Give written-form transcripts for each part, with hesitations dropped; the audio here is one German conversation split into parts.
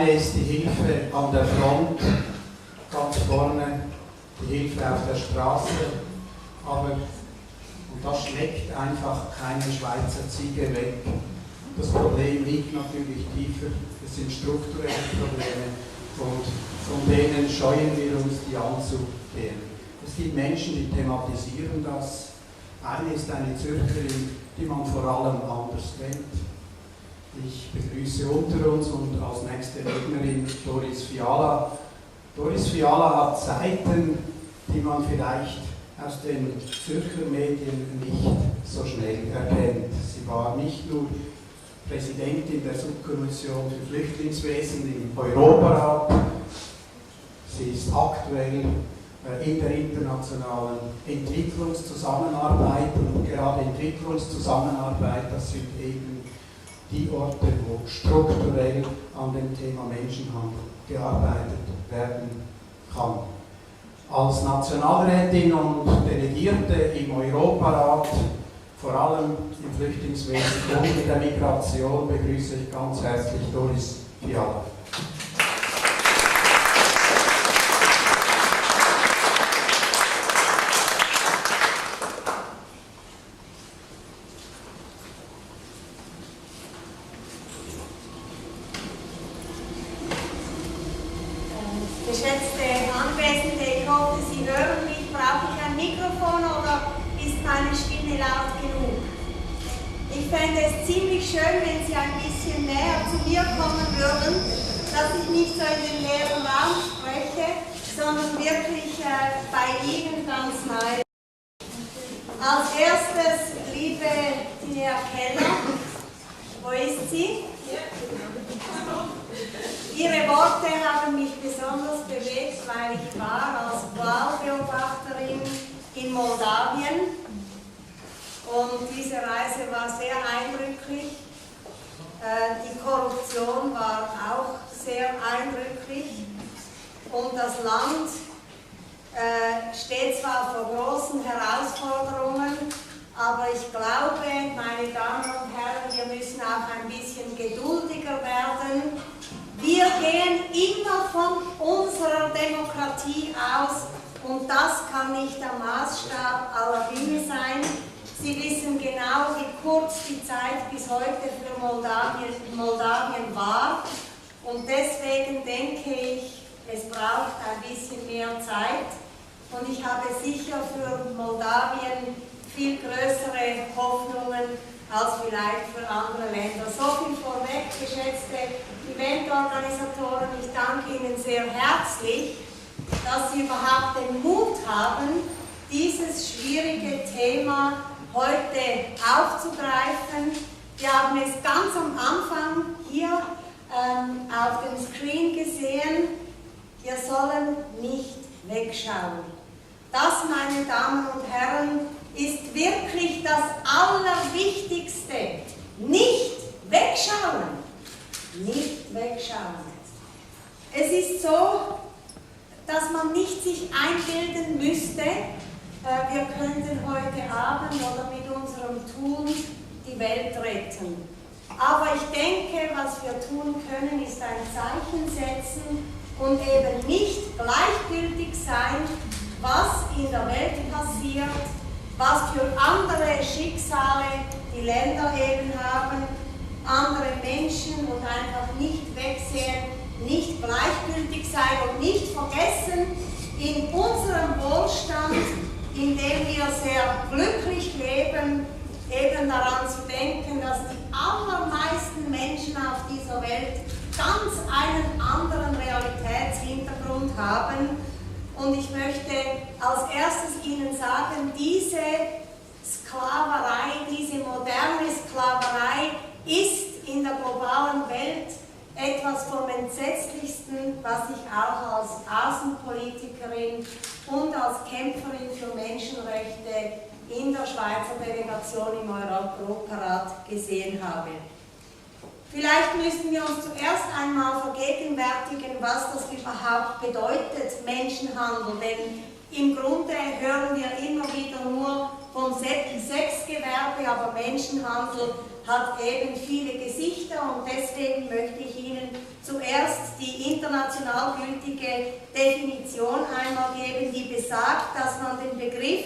eine ist die Hilfe an der Front, ganz vorne, die Hilfe auf der Straße, aber, und das schmeckt einfach keine Schweizer Ziege weg. Das Problem liegt natürlich tiefer, es sind strukturelle Probleme und von denen scheuen wir uns, die anzugehen. Es gibt Menschen, die thematisieren das. Eine ist eine Zürcherin, die man vor allem anders kennt. Ich begrüße unter uns und als nächste Rednerin Doris Fiala. Doris Fiala hat Seiten, die man vielleicht aus den Zürcher Medien nicht so schnell erkennt. Sie war nicht nur Präsidentin der Subkommission für Flüchtlingswesen im Europarat, sie ist aktuell in der internationalen Entwicklungszusammenarbeit und gerade Entwicklungszusammenarbeit, das sind eben die Orte, wo strukturell an dem Thema Menschenhandel gearbeitet werden kann. Als Nationalrätin und Delegierte im Europarat, vor allem im Flüchtlingswesen und in der Migration, begrüße ich ganz herzlich Doris Fiala. Geschätzte Anwesende, ich hoffe, Sie hören mich. Brauche ich ein Mikrofon oder ist meine Stimme laut genug? Ich fände es ziemlich schön, wenn Sie ein bisschen näher zu mir kommen würden, dass ich nicht so in den leeren Raum spreche, sondern wirklich bei Ihnen ganz nahe. Als erstes, liebe Tina Keller, wo ist sie? Ihre Worte haben mich besonders bewegt, weil ich war als Wahlbeobachterin in Moldawien und diese Reise war sehr eindrücklich. Die Korruption war auch sehr eindrücklich und das Land steht zwar vor großen Herausforderungen, aber ich glaube, meine Damen und Herren, wir müssen auch ein bisschen geduldiger werden. Wir gehen immer von unserer Demokratie aus und das kann nicht der Maßstab aller Dinge sein. Sie wissen genau, wie kurz die Zeit bis heute für Moldawien war und deswegen denke ich, es braucht ein bisschen mehr Zeit und ich habe sicher für Moldawien viel größere Hoffnungen als vielleicht für andere Länder. So viel vorweg, geschätzte Eventorganisatoren, ich danke Ihnen sehr herzlich, dass Sie überhaupt den Mut haben, dieses schwierige Thema heute aufzugreifen. Wir haben es ganz am Anfang hier auf dem Screen gesehen, wir sollen nicht wegschauen. Das, meine Damen und Herren, ist wirklich das Allerwichtigste. Nicht wegschauen. Nicht wegschauen. Es ist so, dass man nicht sich einbilden müsste, wir könnten heute Abend oder mit unserem Tun die Welt retten. Aber ich denke, was wir tun können, ist ein Zeichen setzen und eben nicht gleichgültig sein, was in der Welt passiert, was für andere Schicksale die Länder eben haben, andere Menschen und einfach nicht wegsehen, nicht gleichgültig sein und nicht vergessen, in unserem Wohlstand, in dem wir sehr glücklich leben, eben daran zu denken, dass die allermeisten Menschen auf dieser Welt ganz einen anderen Realitätshintergrund haben. Und ich möchte als erstes Ihnen sagen, diese Sklaverei, diese moderne Sklaverei ist in der globalen Welt etwas vom Entsetzlichsten, was ich auch als Außenpolitikerin und als Kämpferin für Menschenrechte in der Schweizer Delegation im Europarat gesehen habe. Vielleicht müssen wir uns zuerst einmal vergegenwärtigen, was das überhaupt bedeutet, Menschenhandel, denn im Grunde hören wir immer wieder nur vom Sexgewerbe, aber Menschenhandel hat eben viele Gesichter und deswegen möchte ich Ihnen zuerst die international gültige Definition einmal geben, die besagt, dass man den Begriff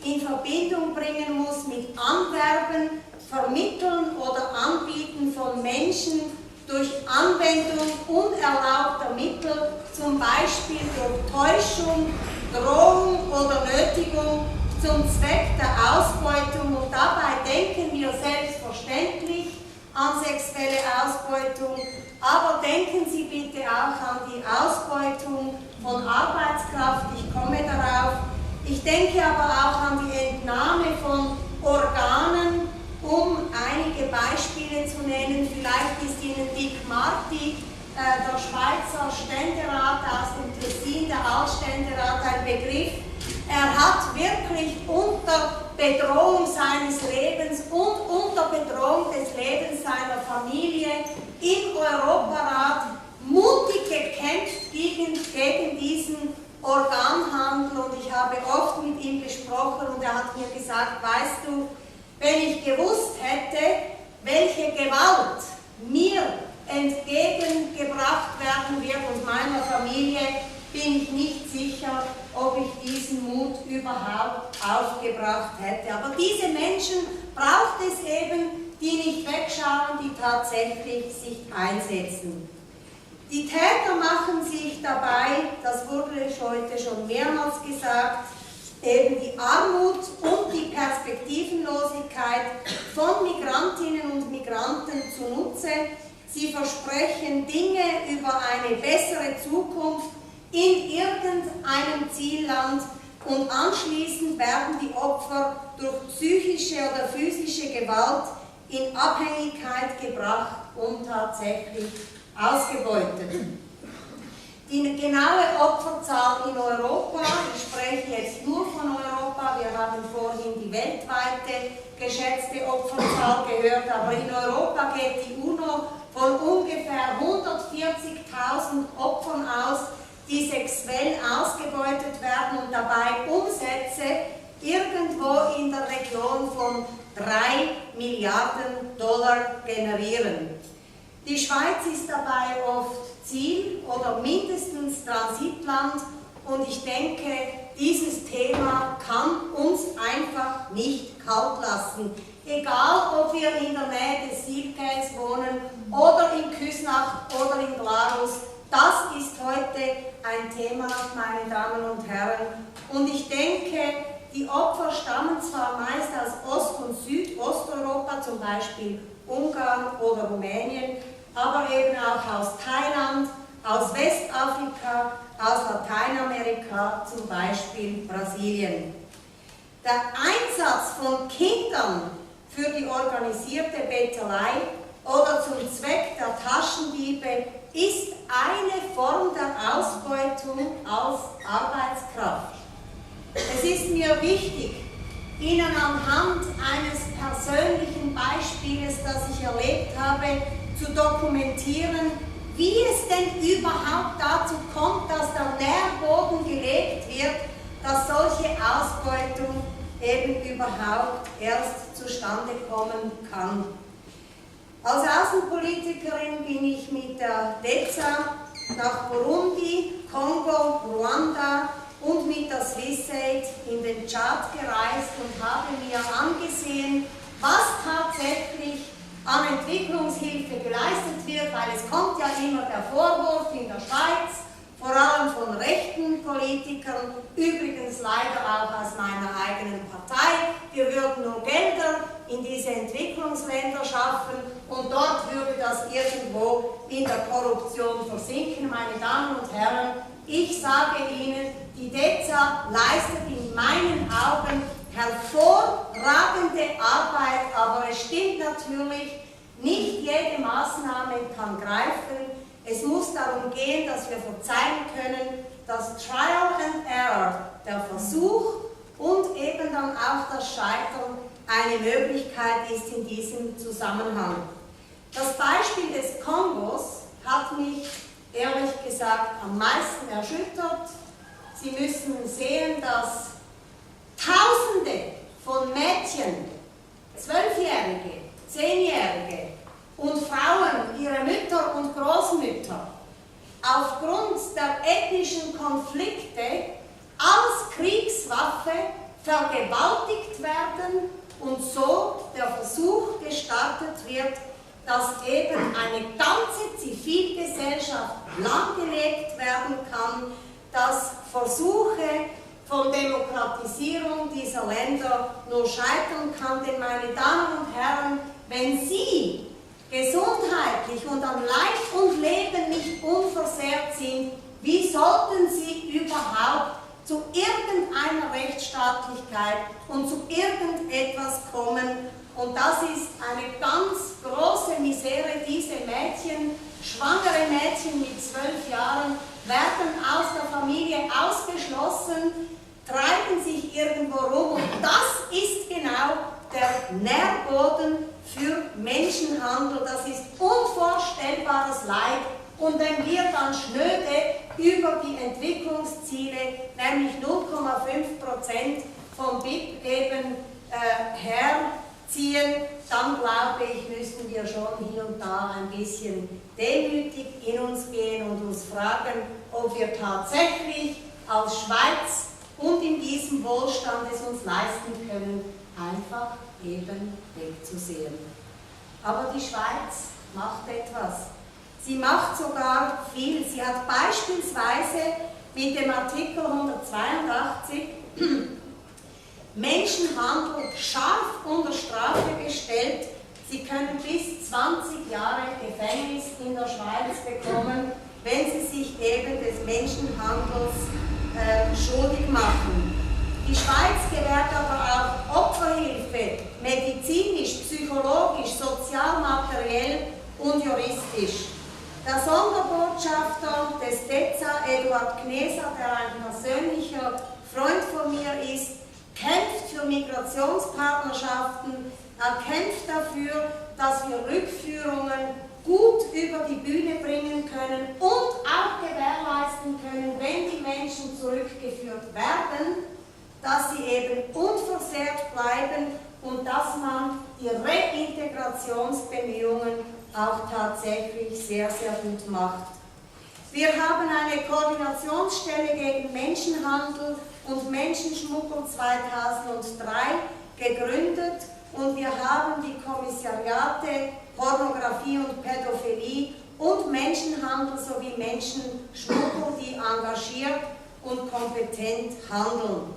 in Verbindung bringen muss mit Anwerben, Vermitteln oder Anbieten von Menschen durch Anwendung unerlaubter Mittel, zum Beispiel durch Täuschung, Drohung oder Nötigung zum Zweck der Ausbeutung. Und dabei denken wir selbstverständlich an sexuelle Ausbeutung, aber denken Sie bitte auch an die Ausbeutung von Arbeitskraft, ich komme darauf. Ich denke aber auch an die Entnahme von Organen, um einige Beispiele zu nennen. Vielleicht ist Ihnen Dick Marty, der Schweizer Ständerat aus dem Tessin, der Altständerat, ein Begriff. Er hat wirklich unter Bedrohung seines Lebens und unter Bedrohung des Lebens seiner Familie im Europarat mutig gekämpft gegen diesen Organhandel, und ich habe oft mit ihm gesprochen und er hat mir gesagt, weißt du, wenn ich gewusst hätte, welche Gewalt mir entgegengebracht werden wird und meiner Familie, bin ich nicht sicher, ob ich diesen Mut überhaupt aufgebracht hätte. Aber diese Menschen braucht es eben, die nicht wegschauen, die tatsächlich sich einsetzen. Die Täter machen sich dabei, das wurde heute schon mehrmals gesagt, eben die Armut und die Perspektivenlosigkeit von Migrantinnen und Migranten zunutze. Sie versprechen Dinge über eine bessere Zukunft in irgendeinem Zielland und anschließend werden die Opfer durch psychische oder physische Gewalt in Abhängigkeit gebracht und tatsächlich ausgebeutet. Die genaue Opferzahl in Europa, ich spreche jetzt nur von Europa, wir haben vorhin die weltweite geschätzte Opferzahl gehört, aber in Europa geht die UNO von ungefähr 140.000 Opfern aus, die sexuell ausgebeutet werden und dabei Umsätze irgendwo in der Region von 3 Milliarden Dollar generieren. Die Schweiz ist dabei oft Ziel oder mindestens Transitland und ich denke, dieses Thema kann uns einfach nicht kalt lassen. Egal, ob wir in der Nähe des Siebkels wohnen oder in Küsnacht oder in Glarus, das ist heute ein Thema, meine Damen und Herren. Und ich denke, die Opfer stammen zwar meist aus Ost- und Südosteuropa, zum Beispiel Ungarn oder Rumänien, aber eben auch aus Thailand, aus Westafrika, aus Lateinamerika, zum Beispiel Brasilien. Der Einsatz von Kindern für die organisierte Bettelei oder zum Zweck der Taschendiebe ist eine Form der Ausbeutung als Arbeitskraft. Es ist mir wichtig, Ihnen anhand eines persönlichen Beispiels, das ich erlebt habe, zu dokumentieren, wie es denn überhaupt dazu kommt, dass der Nährboden gelegt wird, dass solche Ausbeutung eben überhaupt erst zustande kommen kann. Als Außenpolitikerin bin ich mit der DEZA nach Burundi, Kongo, Ruanda und mit der SwissAid in den Tschad gereist und habe mir angesehen, was tatsächlich an Entwicklungshilfe geleistet wird, weil es kommt ja immer der Vorwurf in der Schweiz, vor allem von rechten Politikern, übrigens leider auch aus meiner eigenen Partei, wir würden nur Gelder in diese Entwicklungsländer schaffen und dort würde das irgendwo in der Korruption versinken. Meine Damen und Herren, ich sage Ihnen, die DEZA leistet in meinen Augen hervorragende Arbeit, aber es stimmt natürlich, nicht jede Maßnahme kann greifen. Es muss darum gehen, dass wir verzeihen können, dass Trial and Error, der Versuch und eben dann auch das Scheitern eine Möglichkeit ist in diesem Zusammenhang. Das Beispiel des Kongos hat mich ehrlich gesagt am meisten erschüttert. Sie müssen sehen, dass Tausende von Mädchen, 12-Jährige, 10-Jährige und Frauen, ihre Mütter und Großmütter, aufgrund der ethnischen Konflikte als Kriegswaffe vergewaltigt werden und so der Versuch gestartet wird, dass eben eine ganze Zivilgesellschaft lahmgelegt werden kann, dass Versuche von Demokratisierung dieser Länder nur scheitern kann. Denn, meine Damen und Herren, wenn Sie gesundheitlich und an Leib und Leben nicht unversehrt sind, wie sollten Sie überhaupt zu irgendeiner Rechtsstaatlichkeit und zu irgendetwas kommen? Und das ist eine ganz große Misere. Diese Mädchen, schwangere Mädchen mit 12 Jahren, werden aus der Familie ausgeschlossen, treiben sich irgendwo rum. Und das ist genau der Nährboden für Menschenhandel. Das ist unvorstellbares Leid. Und wenn wir dann schnöde über die Entwicklungsziele, nämlich 0,5% vom BIP eben herziehen, dann glaube ich, müssen wir schon hier und da ein bisschen demütig in uns gehen und uns fragen, ob wir tatsächlich als Schweiz und in diesem Wohlstand es uns leisten können, einfach eben wegzusehen. Aber die Schweiz macht etwas. Sie macht sogar viel. Sie hat beispielsweise mit dem Artikel 182 Menschenhandel scharf unter Strafe gestellt. Sie können bis 20 Jahre Gefängnis in der Schweiz bekommen, wenn sie sich eben des Menschenhandels schuldig machen. Die Schweiz gewährt aber auch Opferhilfe, medizinisch, psychologisch, sozial, materiell und juristisch. Der Sonderbotschafter des DEZA, Eduard Kneser, der ein persönlicher Freund von mir ist, kämpft für Migrationspartnerschaften, er kämpft dafür, dass wir Rückführungen gut über die Bühne bringen können und auch gewährleisten können, wenn die Menschen zurückgeführt werden, dass sie eben unversehrt bleiben und dass man die Reintegrationsbemühungen auch tatsächlich sehr, sehr gut macht. Wir haben eine Koordinationsstelle gegen Menschenhandel und Menschenschmuggel 2003 gegründet und wir haben die Kommissariate Pornografie und Pädophilie und Menschenhandel sowie Menschenschmuggel, die engagiert und kompetent handeln.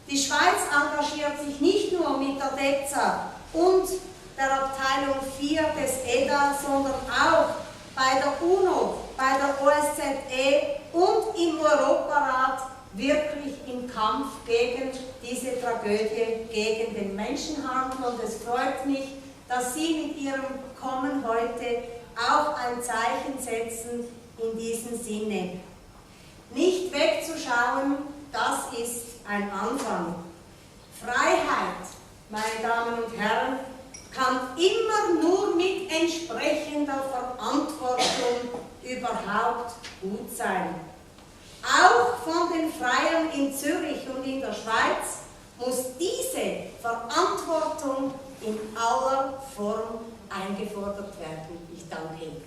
Die Schweiz engagiert sich nicht nur mit der DEZA und der Abteilung 4 des EDA, sondern auch bei der UNO, bei der OSZE und im Europarat wirklich im Kampf gegen diese Tragödie, gegen den Menschenhandel. Und es freut mich, dass Sie mit Ihrem Kommen heute auch ein Zeichen setzen in diesem Sinne. Nicht wegzuschauen, das ist ein Anfang. Freiheit, meine Damen und Herren, kann immer nur mit entsprechender Verantwortung überhaupt gut sein. Auch von den Freiern in Zürich und in der Schweiz muss diese Verantwortung in aller Form eingefordert werden. Ich danke Ihnen.